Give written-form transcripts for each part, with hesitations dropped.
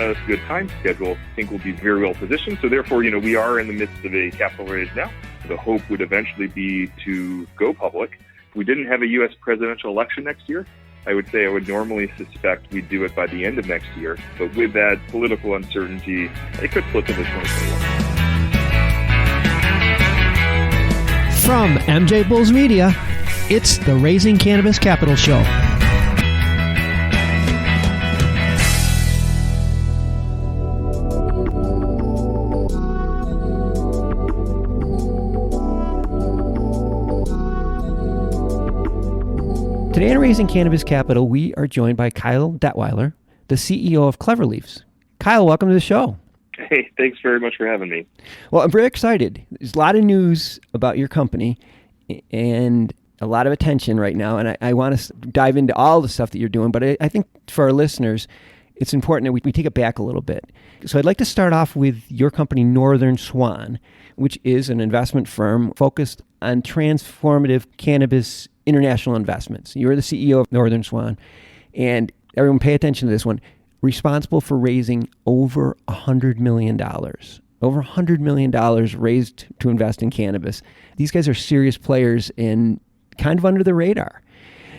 on a good time schedule, I think we'll be very well positioned. So therefore, we are in the midst of a capital raise now. The hope would eventually be to go public. If we didn't have a U.S. presidential election next year, I would say I would normally suspect we'd do it by the end of next year. But with that political uncertainty, it could slip into 2021. From MJBulls Media, it's the Raising Cannabis Capital Show. Today on Raising Cannabis Capital, we are joined by Kyle Detwiler, the CEO of Clever Leaves. Kyle, welcome to the show. Hey, thanks very much for having me. Well, I'm very excited. There's a lot of news about your company and a lot of attention right now, and I want to dive into all the stuff that you're doing, but I think for our listeners, it's important that we take it back a little bit. So I'd like to start off with your company, Northern Swan, which is an investment firm focused on transformative cannabis international investments. You're the CEO of Northern Swan, and everyone pay attention to this one, responsible for raising over $100 million. Over $100 million raised to invest in cannabis. These guys are serious players and kind of under the radar.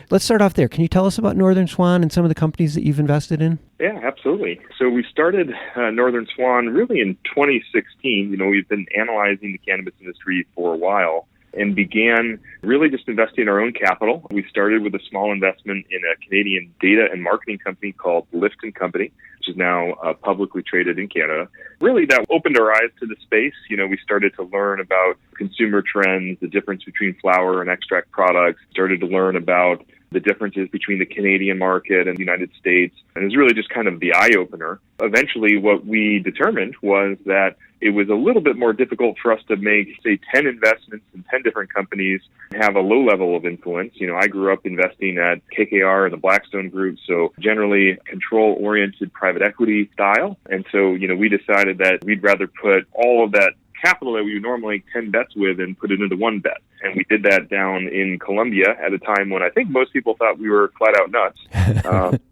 Let's start off there. Can you tell us about Northern Swan and some of the companies that you've invested in? Yeah, absolutely. So we started Northern Swan really in 2016. We've been analyzing the cannabis industry for a while and began really just investing in our own capital. We started with a small investment in a Canadian data and marketing company called Lift & Company, which is now publicly traded in Canada. Really, that opened our eyes to the space. We started to learn about consumer trends, the difference between flower and extract products, started to learn about the differences between the Canadian market and the United States. And it was really just kind of the eye-opener. Eventually, what we determined was that it was a little bit more difficult for us to make, say, 10 investments in 10 different companies and have a low level of influence. I grew up investing at KKR and the Blackstone Group, so generally control-oriented private equity style. And so, we decided that we'd rather put all of that capital that we would normally 10 bets with and put it into one bet. And we did that down in Columbia at a time when I think most people thought we were flat out nuts.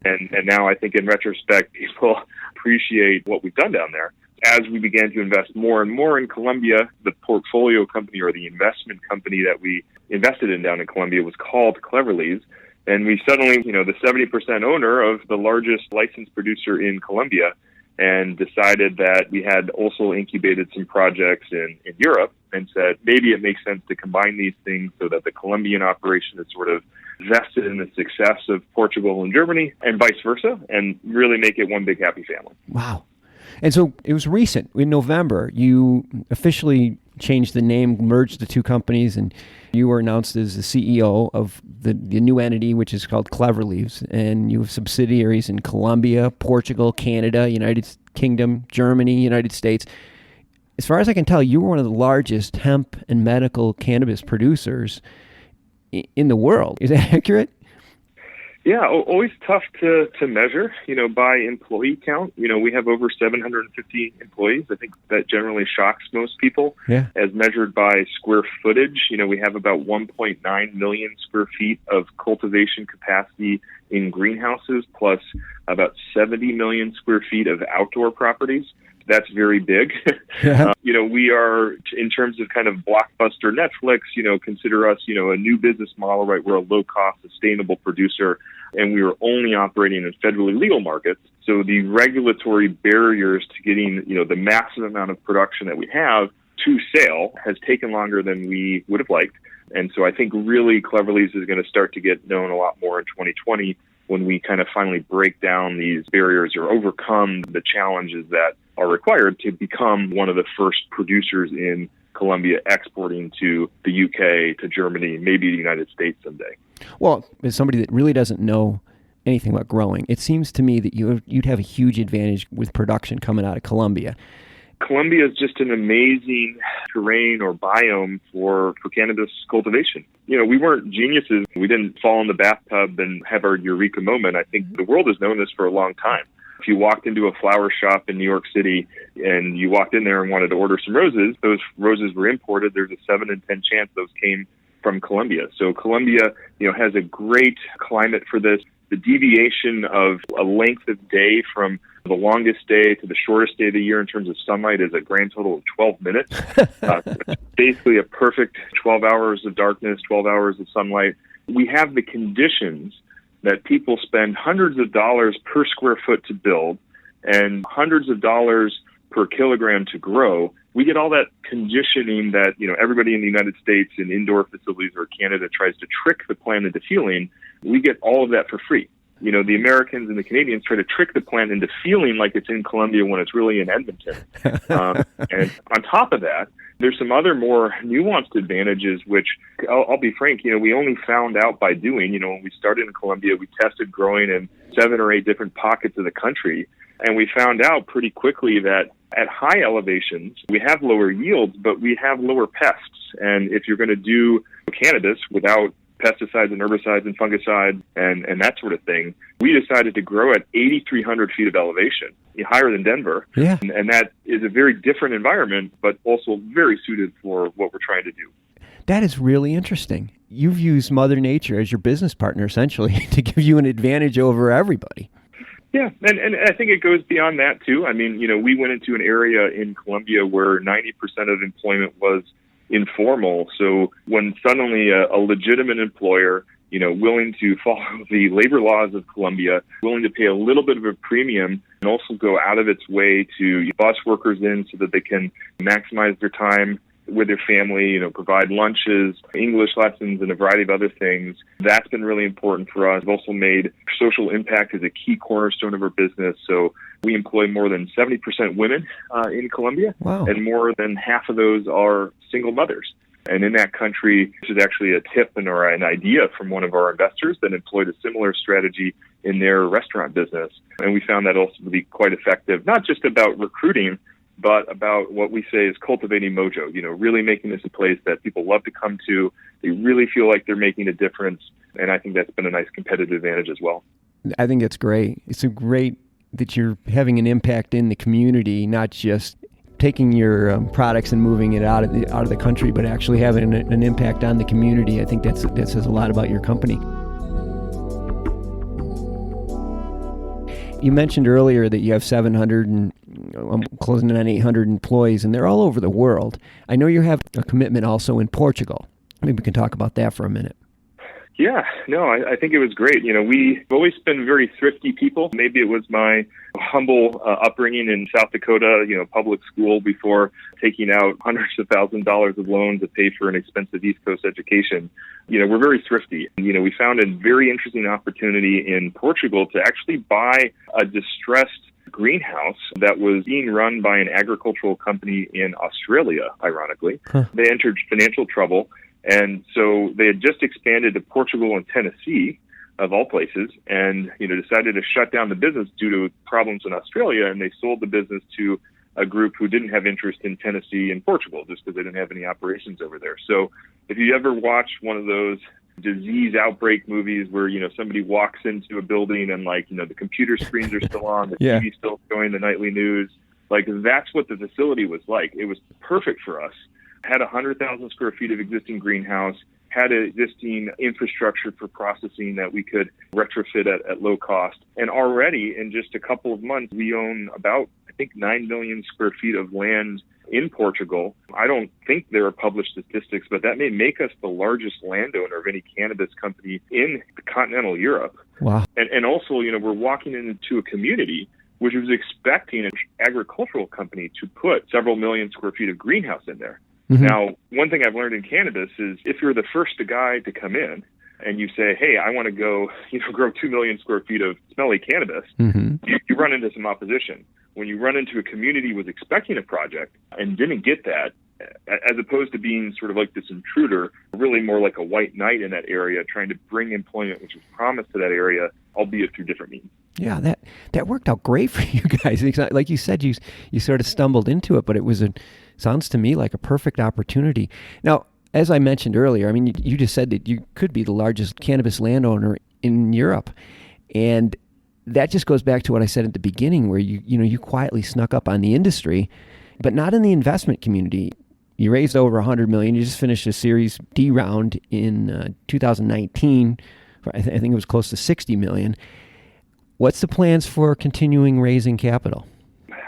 And now I think in retrospect, people appreciate what we've done down there. As we began to invest more and more in Columbia, the portfolio company or the investment company that we invested in down in Columbia was called Clever Leaves. And we suddenly, the 70% owner of the largest licensed producer in Colombia, and decided that we had also incubated some projects in Europe and said maybe it makes sense to combine these things so that the Colombian operation is sort of vested in the success of Portugal and Germany and vice versa, and really make it one big happy family. Wow. And so it was recent. In November, you officially changed the name, merged the two companies, and you were announced as the CEO of the new entity, which is called Clever Leaves. And you have subsidiaries in Colombia, Portugal, Canada, United Kingdom, Germany, United States. As far as I can tell, you were one of the largest hemp and medical cannabis producers in the world. Is that accurate? Yeah, always tough to measure, by employee count. We have over 750 employees. I think that generally shocks most people. Yeah. As measured by square footage, we have about 1.9 million square feet of cultivation capacity in greenhouses, plus about 70 million square feet of outdoor properties. That's very big. Yeah. We are, in terms of kind of blockbuster Netflix, consider us, a new business model, right? We're a low-cost, sustainable producer, and we are only operating in federally legal markets. So the regulatory barriers to getting, the massive amount of production that we have to sale has taken longer than we would have liked. And so I think really Clever Leaves is going to start to get known a lot more in 2020 when we kind of finally break down these barriers or overcome the challenges that are required to become one of the first producers in Colombia exporting to the UK, to Germany, maybe the United States someday. Well, as somebody that really doesn't know anything about growing, it seems to me that you'd have a huge advantage with production coming out of Colombia. Colombia is just an amazing terrain or biome for cannabis cultivation. We weren't geniuses. We didn't fall in the bathtub and have our eureka moment. I think the world has known this for a long time. If you walked into a flower shop in New York City and you walked in there and wanted to order some roses, those roses were imported. There's a 7 in 10 chance those came from Colombia. So Colombia, has a great climate for this. the deviation of a length of day from the longest day to the shortest day of the year in terms of sunlight is a grand total of 12 minutes. Basically a perfect 12 hours of darkness, 12 hours of sunlight. We have the conditions that people spend hundreds of dollars per square foot to build and hundreds of dollars per kilogram to grow. We get all that conditioning that, everybody in the United States in indoor facilities or Canada tries to trick the plant into feeling. We get all of that for free. The Americans and the Canadians try to trick the plant into feeling like it's in Columbia when it's really in Edmonton. And on top of that, there's some other more nuanced advantages, which I'll be frank, we only found out by doing. When we started in Columbia, we tested growing in 7 or 8 different pockets of the country. And we found out pretty quickly that at high elevations, we have lower yields, but we have lower pests. And if you're going to do cannabis without pesticides and herbicides and fungicides and that sort of thing, we decided to grow at 8,300 feet of elevation, higher than Denver. Yeah. And that is a very different environment, but also very suited for what we're trying to do. That is really interesting. You've used Mother Nature as your business partner, essentially, to give you an advantage over everybody. Yeah, and I think it goes beyond that, too. I mean, we went into an area in Columbia where 90% of employment was informal. So when suddenly a legitimate employer, willing to follow the labor laws of Columbia, willing to pay a little bit of a premium and also go out of its way to bus workers in so that they can maximize their time with their family, provide lunches, English lessons, and a variety of other things. That's been really important for us. We've also made social impact as a key cornerstone of our business. So we employ more than 70% women in Columbia, wow. And more than half of those are single mothers. And in that country, this is actually a tip or an idea from one of our investors that employed a similar strategy in their restaurant business. And we found that also to be quite effective, not just about recruiting, but about what we say is cultivating mojo, really making this a place that people love to come to. They really feel like they're making a difference. And I think that's been a nice competitive advantage as well. I think that's great. It's great that you're having an impact in the community, not just taking your products and moving it out of the country, but actually having an impact on the community. I think that says a lot about your company. You mentioned earlier that you have 700 and closing in on 800 employees, and they're all over the world. I know you have a commitment also in Portugal. Maybe we can talk about that for a minute. Yeah, no, I think it was great. We've always been very thrifty people. Maybe it was my humble upbringing in South Dakota, public school before taking out hundreds of thousands of dollars of loans to pay for an expensive East Coast education. We're very thrifty. We found a very interesting opportunity in Portugal to actually buy a distressed greenhouse that was being run by an agricultural company in Australia, ironically. Huh. They entered financial trouble. And so they had just expanded to Portugal and Tennessee, of all places, and decided to shut down the business due to problems in Australia, and they sold the business to a group who didn't have interest in Tennessee and Portugal, just because they didn't have any operations over there. So if you ever watch one of those disease outbreak movies where, somebody walks into a building and the computer screens are still on, the yeah. TV's still showing the nightly news, that's what the facility was like. It was perfect for us. Had 100,000 square feet of existing greenhouse, had existing infrastructure for processing that we could retrofit at low cost. And already in just a couple of months, we own about, 9 million square feet of land in Portugal. I don't think there are published statistics, but that may make us the largest landowner of any cannabis company in continental Europe. Wow. And also, we're walking into a community which was expecting an agricultural company to put several million square feet of greenhouse in there. Mm-hmm. Now, one thing I've learned in cannabis is if you're the first guy to come in and you say, hey, I want to go, grow 2 million square feet of smelly cannabis, mm-hmm. you run into some opposition. When you run into a community who was expecting a project and didn't get that, as opposed to being sort of like this intruder, really more like a white knight in that area, trying to bring employment which was promised to that area, albeit through different means. Yeah, that worked out great for you guys. Like you said, you sort of stumbled into it, but it was sounds to me like a perfect opportunity. Now, as I mentioned earlier, you just said that you could be the largest cannabis landowner in Europe, and that just goes back to what I said at the beginning, where you quietly snuck up on the industry, but not in the investment community. You raised over $100 million. You just finished a Series D round in 2019 I think it was close to $60 million. What's the plans for continuing raising capital?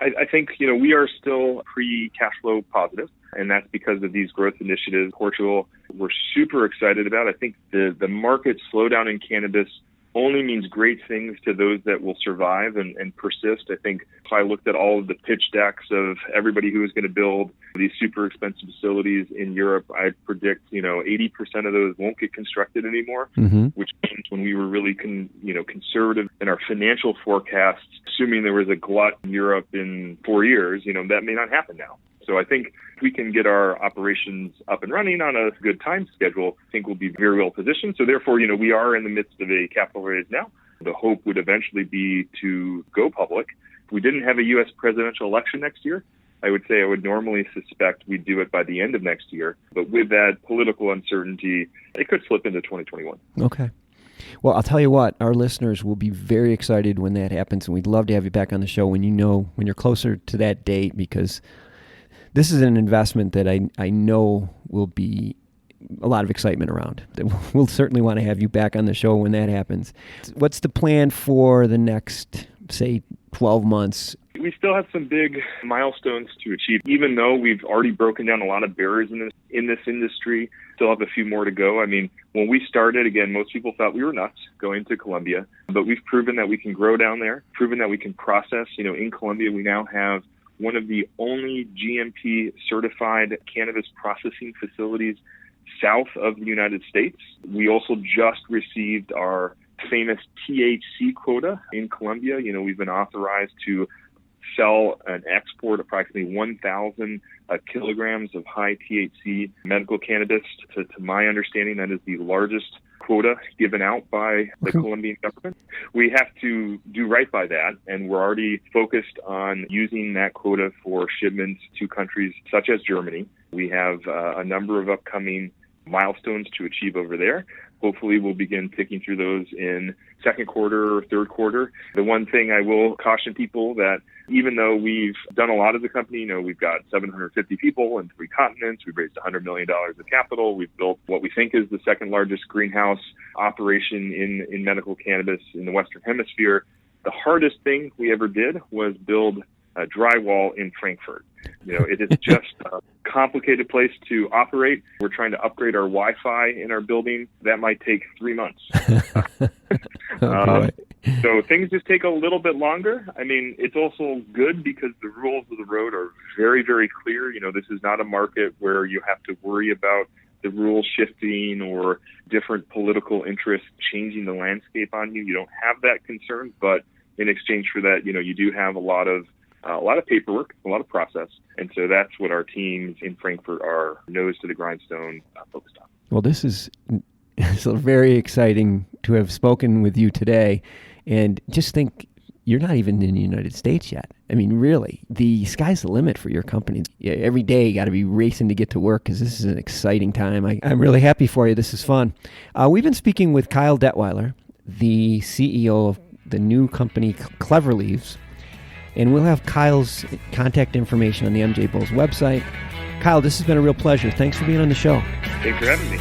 I think, we are still pre-cash flow positive, and that's because of these growth initiatives. Portugal, we're super excited about. I think the market slowdown in cannabis only means great things to those that will survive and persist. I think if I looked at all of the pitch decks of everybody who is going to build these super expensive facilities in Europe, I'd predict, 80% of those won't get constructed anymore, which means when we were really, conservative in our financial forecasts, assuming there was a glut in Europe in 4 years, that may not happen now. So I think if we can get our operations up and running on a good time schedule, I think we'll be very well positioned. So therefore, we are in the midst of a capital raise now. The hope would eventually be to go public. If we didn't have a U.S. presidential election next year, I would say I would normally suspect we'd do it by the end of next year. But with that political uncertainty, it could slip into 2021. Okay. Well, I'll tell you what, our listeners will be very excited when that happens, and we'd love to have you back on the show when you're closer to that date, because this is an investment that I know will be a lot of excitement around. We'll certainly want to have you back on the show when that happens. What's the plan for the next, say, 12 months? We still have some big milestones to achieve. Even though we've already broken down a lot of barriers in this industry, still have a few more to go. I mean, when we started, again, most people thought we were nuts going to Columbia, but we've proven that we can grow down there, proven that we can process. In Columbia, we now have one of the only GMP certified cannabis processing facilities south of the United States. We also just received our famous THC quota in Columbia. We've been authorized to sell and export approximately 1,000 kilograms of high THC medical cannabis. To my understanding, that is the largest quota given out by the Colombian government. We have to do right by that, and we're already focused on using that quota for shipments to countries such as Germany. We have a number of upcoming milestones to achieve over there. Hopefully we'll begin picking through those in second quarter or third quarter. The one thing I will caution people that even though we've done a lot as a company, we've got 750 people in 3 continents, we've raised $100 million of capital, we've built what we think is the second largest greenhouse operation in medical cannabis in the Western Hemisphere. The hardest thing we ever did was build drywall in Frankfurt. It is just a complicated place to operate. We're trying to upgrade our Wi-Fi in our building. That might take 3 months. So things just take a little bit longer. I mean, it's also good because the rules of the road are very, very clear. This is not a market where you have to worry about the rules shifting or different political interests changing the landscape on you. You don't have that concern, but in exchange for that, you do have a lot of paperwork, a lot of process. And so that's what our teams in Frankfurt are nose to the grindstone focused on. Well, it's very exciting to have spoken with you today. And just think, you're not even in the United States yet. I mean, really, the sky's the limit for your company. Every day you got to be racing to get to work because this is an exciting time. I'm really happy for you. This is fun. We've been speaking with Kyle Detwiler, the CEO of the new company Clever Leaves. And we'll have Kyle's contact information on the MJBulls website. Kyle, this has been a real pleasure. Thanks for being on the show. Thanks for having me.